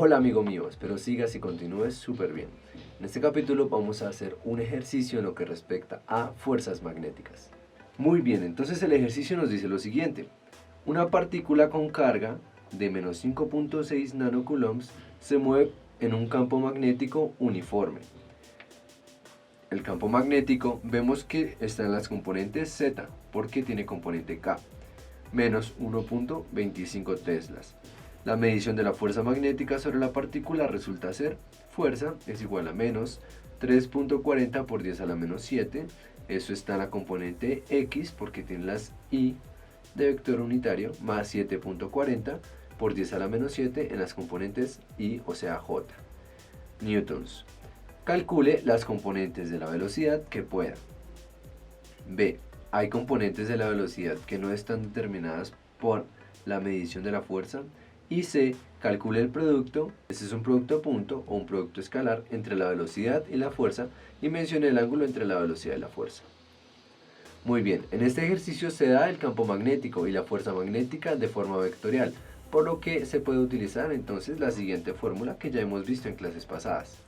Hola amigo mío, espero sigas y continúes súper bien. En este capítulo vamos a hacer un ejercicio en lo que respecta a fuerzas magnéticas. Muy bien, entonces el ejercicio nos dice lo siguiente. Una partícula con carga de menos 5.6 nanocoulombs se mueve en un campo magnético uniforme. El campo magnético vemos que está en las componentes Z, porque tiene componente K, menos 1.25 teslas. La medición de la fuerza magnética sobre la partícula resulta ser fuerza es igual a menos 3.40 por 10 a la menos 7. Eso está en la componente X porque tiene las Y de vector unitario, más 7.40 por 10 a la menos 7 en las componentes Y, o sea J. Newtons. Calcule las componentes de la velocidad que pueda. B. Hay componentes de la velocidad que no están determinadas por la medición de la fuerza. Y C. Calcule el producto, este es un producto punto o un producto escalar entre la velocidad y la fuerza y mencione el ángulo entre la velocidad y la fuerza. Muy bien, en este ejercicio se da el campo magnético y la fuerza magnética de forma vectorial, por lo que se puede utilizar entonces la siguiente fórmula que ya hemos visto en clases pasadas.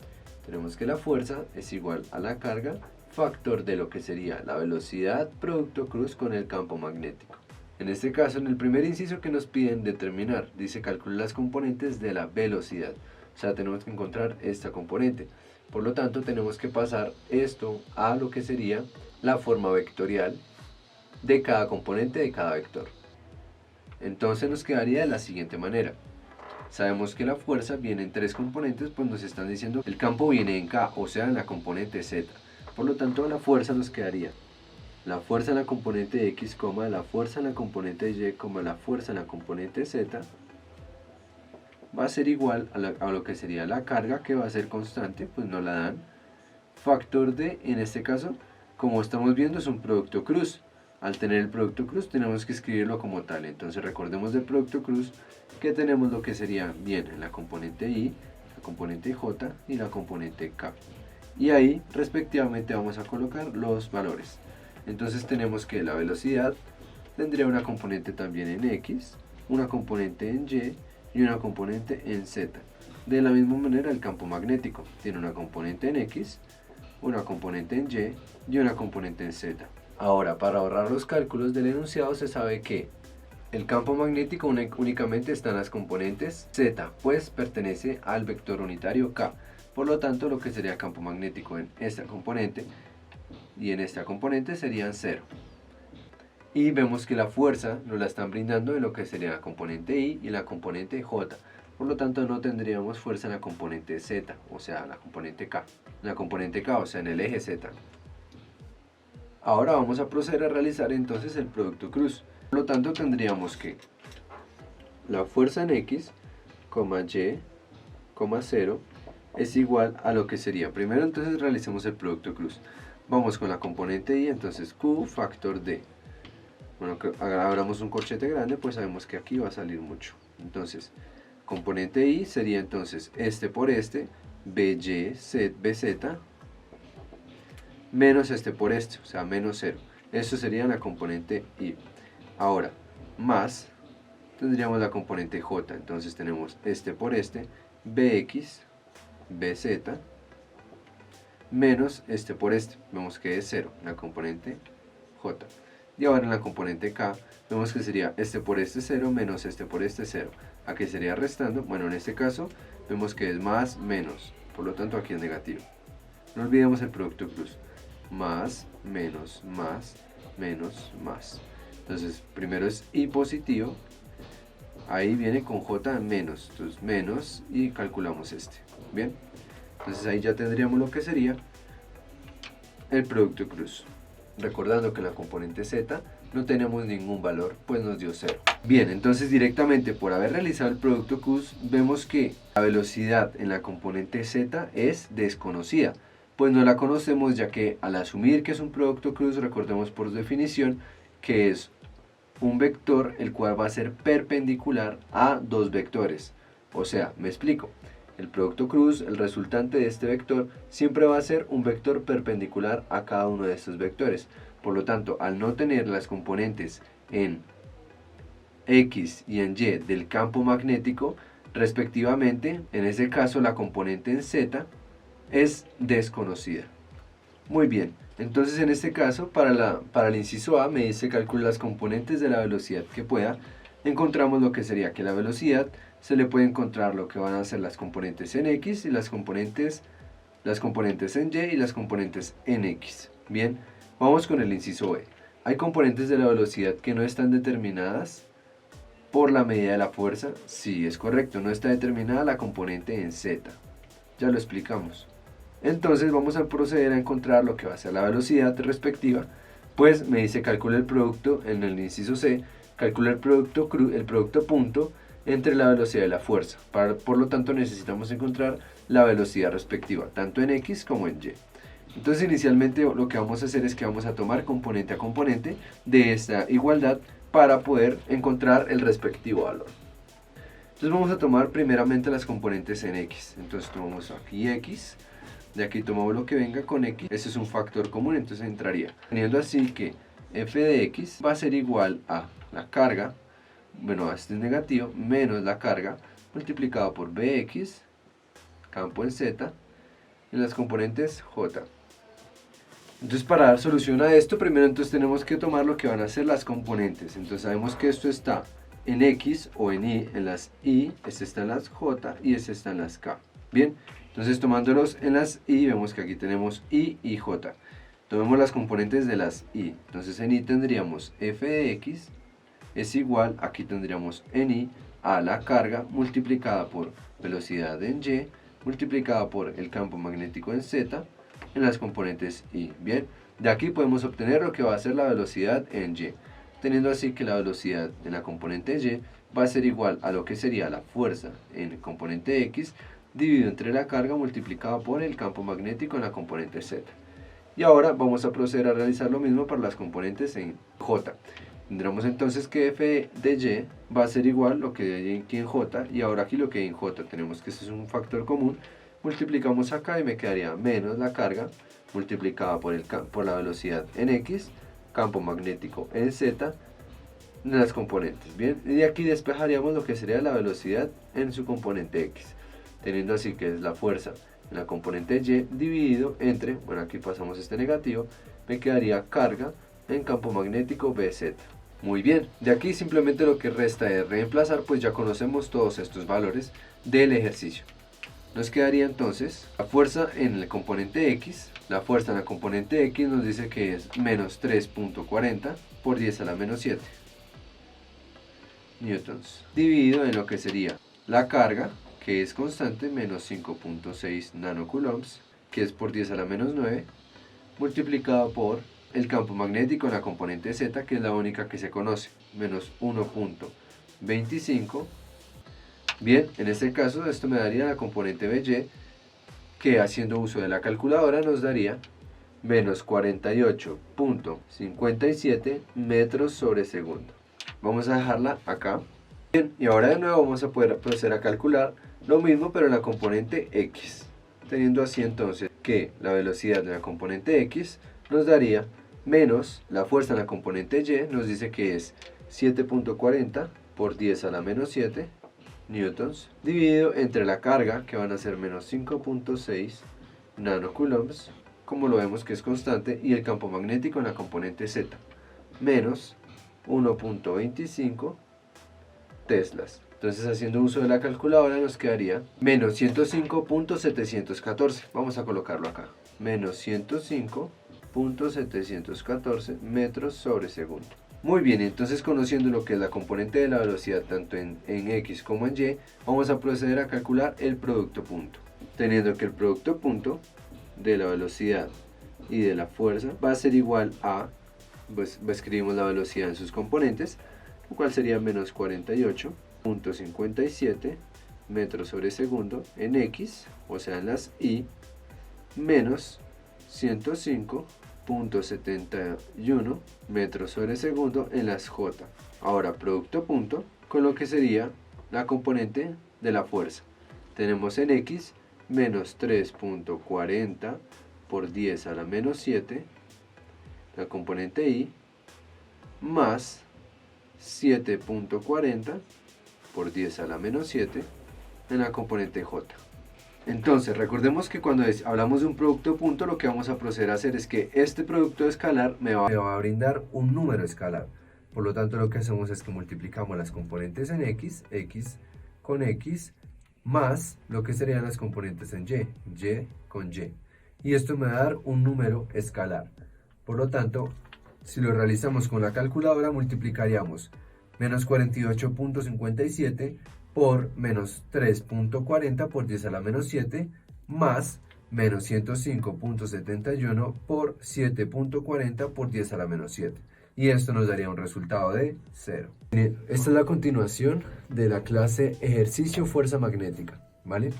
Tenemos que la fuerza es igual a la carga, factor de lo que sería la velocidad producto cruz con el campo magnético. En este caso, en el primer inciso que nos piden determinar, dice calcular las componentes de la velocidad. O sea, tenemos que encontrar esta componente. Por lo tanto, tenemos que pasar esto a lo que sería la forma vectorial de cada componente de cada vector. Entonces nos quedaría de la siguiente manera. Sabemos que la fuerza viene en tres componentes, pues nos están diciendo que el campo viene en K, o sea en la componente Z. Por lo tanto, la fuerza nos quedaría la fuerza en la componente X, la fuerza en la componente Y, la fuerza en la componente Z, va a ser igual a lo que sería la carga, que va a ser constante, pues no la dan. Factor de, en este caso, como estamos viendo, es un producto cruz. Al tener el producto cruz tenemos que escribirlo como tal. Entonces recordemos del producto cruz que tenemos lo que sería bien en la componente Y, la componente J y la componente K. Y ahí respectivamente vamos a colocar los valores. Entonces tenemos que la velocidad tendría una componente también en X, una componente en Y y una componente en Z. De la misma manera el campo magnético tiene una componente en X, una componente en Y y una componente en Z. Ahora, para ahorrar los cálculos del enunciado se sabe que el campo magnético únicamente está en las componentes Z, pues pertenece al vector unitario K. Por lo tanto, lo que sería campo magnético en esta componente y en esta componente serían 0. Y vemos que la fuerza nos la están brindando en lo que sería la componente Y y la componente J. Por lo tanto, no tendríamos fuerza en la componente Z, o sea, la componente K. En la componente K, o sea, en el eje Z. Ahora vamos a proceder a realizar entonces el producto cruz. Por lo tanto, tendríamos que la fuerza en X, Y, 0 es igual a lo que sería. Primero entonces realicemos el producto cruz. Vamos con la componente Y, entonces Q factor D. Bueno, que abramos un corchete grande, pues sabemos que aquí va a salir mucho. Entonces, componente Y sería entonces este por este, BZ, menos este por este, o sea, menos 0. Eso sería la componente Y. Ahora, más, tendríamos la componente J. Entonces tenemos este por este, BX, BZ, menos este por este. Vemos que es 0, la componente J. Y ahora en la componente K, vemos que sería este por este 0, menos este por este 0. Aquí sería restando. Bueno, en este caso, vemos que es más, menos. Por lo tanto, aquí es negativo. No olvidemos el producto cruz. Más, menos, más, menos, más. Entonces, primero es Y positivo. Ahí viene con J menos. Entonces, menos y calculamos este. Bien. Entonces, ahí ya tendríamos lo que sería el producto cruz. Recordando que en la componente Z no tenemos ningún valor, pues nos dio 0. Bien, entonces directamente por haber realizado el producto cruz, vemos que la velocidad en la componente Z es desconocida. Pues no la conocemos ya que al asumir que es un producto cruz, recordemos por definición que es un vector el cual va a ser perpendicular a dos vectores. O sea, me explico. El producto cruz, el resultante de este vector, siempre va a ser un vector perpendicular a cada uno de estos vectores. Por lo tanto, al no tener las componentes en X y en Y del campo magnético, respectivamente. En ese caso la componente en z es desconocida. Muy bien, entonces en este caso para el inciso A me dice calcula las componentes de la velocidad que pueda. Encontramos lo que sería que la velocidad se le puede encontrar lo que van a ser las componentes en x y las componentes en y y las componentes en x. Bien, vamos con el inciso B. ¿Hay componentes de la velocidad que no están determinadas por la medida de la fuerza? Sí, es correcto, no está determinada la componente en z. Ya lo explicamos. Entonces vamos a proceder a encontrar lo que va a ser la velocidad respectiva. Pues me dice calcula el producto en el inciso C, calcula el producto punto entre la velocidad y la fuerza. Por lo tanto necesitamos encontrar la velocidad respectiva, tanto en x como en y. Entonces inicialmente lo que vamos a hacer es que vamos a tomar componente a componente de esta igualdad para poder encontrar el respectivo valor. Entonces vamos a tomar primeramente las componentes en x. Entonces tomamos aquí x, de aquí tomamos lo que venga con x, ese es un factor común, entonces entraría. Teniendo así que f de x va a ser igual a la carga, bueno, este es negativo, menos la carga multiplicado por bx, campo en z, en las componentes j. Entonces para dar solución a esto, primero entonces tenemos que tomar lo que van a ser las componentes. Entonces sabemos que esto está en x o en y, en las y, este está en las j y este está en las k. Bien, entonces tomándolos en las y, vemos que aquí tenemos y j. Tomemos las componentes de las y. Entonces en y tendríamos f de x es igual, aquí tendríamos en y, a la carga multiplicada por velocidad en y, multiplicada por el campo magnético en z, en las componentes y. Bien, de aquí podemos obtener lo que va a ser la velocidad en y, teniendo así que la velocidad en la componente y va a ser igual a lo que sería la fuerza en el componente x dividido entre la carga multiplicada por el campo magnético en la componente z. Y ahora vamos a proceder a realizar lo mismo para las componentes en j. Tendremos entonces que f de y va a ser igual a lo que hay aquí en j, y ahora aquí lo que hay en j, tenemos que este es un factor común, multiplicamos acá y me quedaría menos la carga multiplicada por la velocidad en x, campo magnético en z, en las componentes. Bien, y de aquí despejaríamos lo que sería la velocidad en su componente x, teniendo así que es la fuerza en la componente y dividido entre, bueno, aquí pasamos este negativo, me quedaría carga en campo magnético bz. Muy bien, de aquí simplemente lo que resta es reemplazar, pues ya conocemos todos estos valores del ejercicio. Nos quedaría entonces la fuerza en el componente x. La fuerza en la componente x nos dice que es menos 3.40 por 10 a la menos 7 newtons, dividido en lo que sería la carga, que es constante, menos 5.6 nanocoulombs, que es por 10 a la menos 9, multiplicado por el campo magnético en la componente z, que es la única que se conoce, menos 1.25. Bien, en este caso esto me daría la componente by, que haciendo uso de la calculadora nos daría menos 48.57 metros sobre segundo. Vamos a dejarla acá. Bien, y ahora de nuevo vamos a poder proceder a calcular lo mismo pero en la componente x, teniendo así entonces que la velocidad de la componente x nos daría menos la fuerza en la componente y, nos dice que es 7.40 por 10 a la menos 7 newtons, dividido entre la carga, que van a ser menos 5.6 nanocoulombs, como lo vemos que es constante, y el campo magnético en la componente z, menos 1.25 teslas. Entonces, haciendo uso de la calculadora, nos quedaría menos 105.714. Vamos a colocarlo acá. Menos 105.714 metros sobre segundo. Muy bien, entonces conociendo lo que es la componente de la velocidad tanto en x como en y, vamos a proceder a calcular el producto punto. Teniendo que el producto punto de la velocidad y de la fuerza va a ser igual a, pues escribimos la velocidad en sus componentes, lo cual sería menos 48.57 metros sobre segundo en x, o sea en las y, menos 105.71 metros sobre segundo en las j. Ahora producto punto con lo que sería la componente de la fuerza. Tenemos en x menos 3.40 por 10 a la menos 7, la componente y, más 7.40 por 10 a la menos 7, en la componente j. Entonces, recordemos que cuando hablamos de un producto punto, lo que vamos a proceder a hacer es que este producto escalar me va a brindar un número escalar. Por lo tanto, lo que hacemos es que multiplicamos las componentes en x, x con x, más lo que serían las componentes en y con y. Y esto me va a dar un número escalar. Por lo tanto, si lo realizamos con la calculadora, multiplicaríamos menos 48.57 por menos 3.40 por 10 a la menos 7 más menos 105.71 por 7.40 por 10 a la menos 7. Y esto nos daría un resultado de 0. Esta es la continuación de la clase ejercicio fuerza magnética, ¿vale?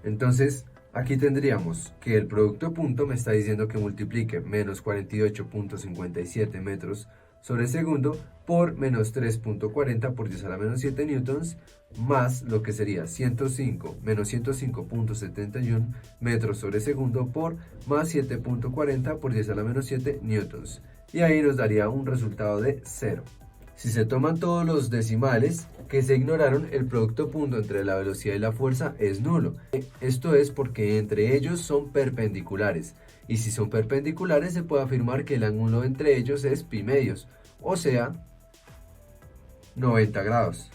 Entonces, aquí tendríamos que el producto punto me está diciendo que multiplique menos 48.57 metros sobre segundo por menos 3.40 por 10 a la menos 7 newtons, más lo que sería menos 105.71 metros sobre segundo por más 7.40 por 10 a la menos 7 newtons. Y ahí nos daría un resultado de 0. Si se toman todos los decimales que se ignoraron, el producto punto entre la velocidad y la fuerza es nulo. Esto es porque entre ellos son perpendiculares. Y si son perpendiculares, se puede afirmar que el ángulo entre ellos es pi medios, o sea, 90 grados.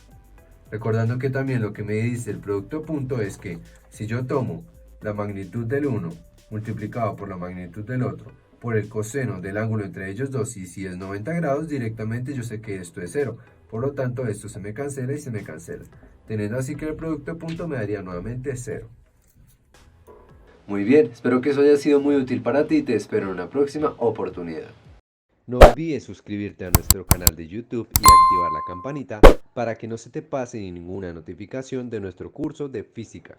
Recordando que también lo que me dice el producto punto es que si yo tomo la magnitud del uno multiplicado por la magnitud del otro, por el coseno del ángulo entre ellos dos, y si es 90 grados, directamente yo sé que esto es 0. Por lo tanto, esto se me cancela y se me cancela. Teniendo así que el producto punto me daría nuevamente 0. Muy bien, espero que eso haya sido muy útil para ti y te espero en una próxima oportunidad. No olvides suscribirte a nuestro canal de YouTube y activar la campanita para que no se te pase ninguna notificación de nuestro curso de física.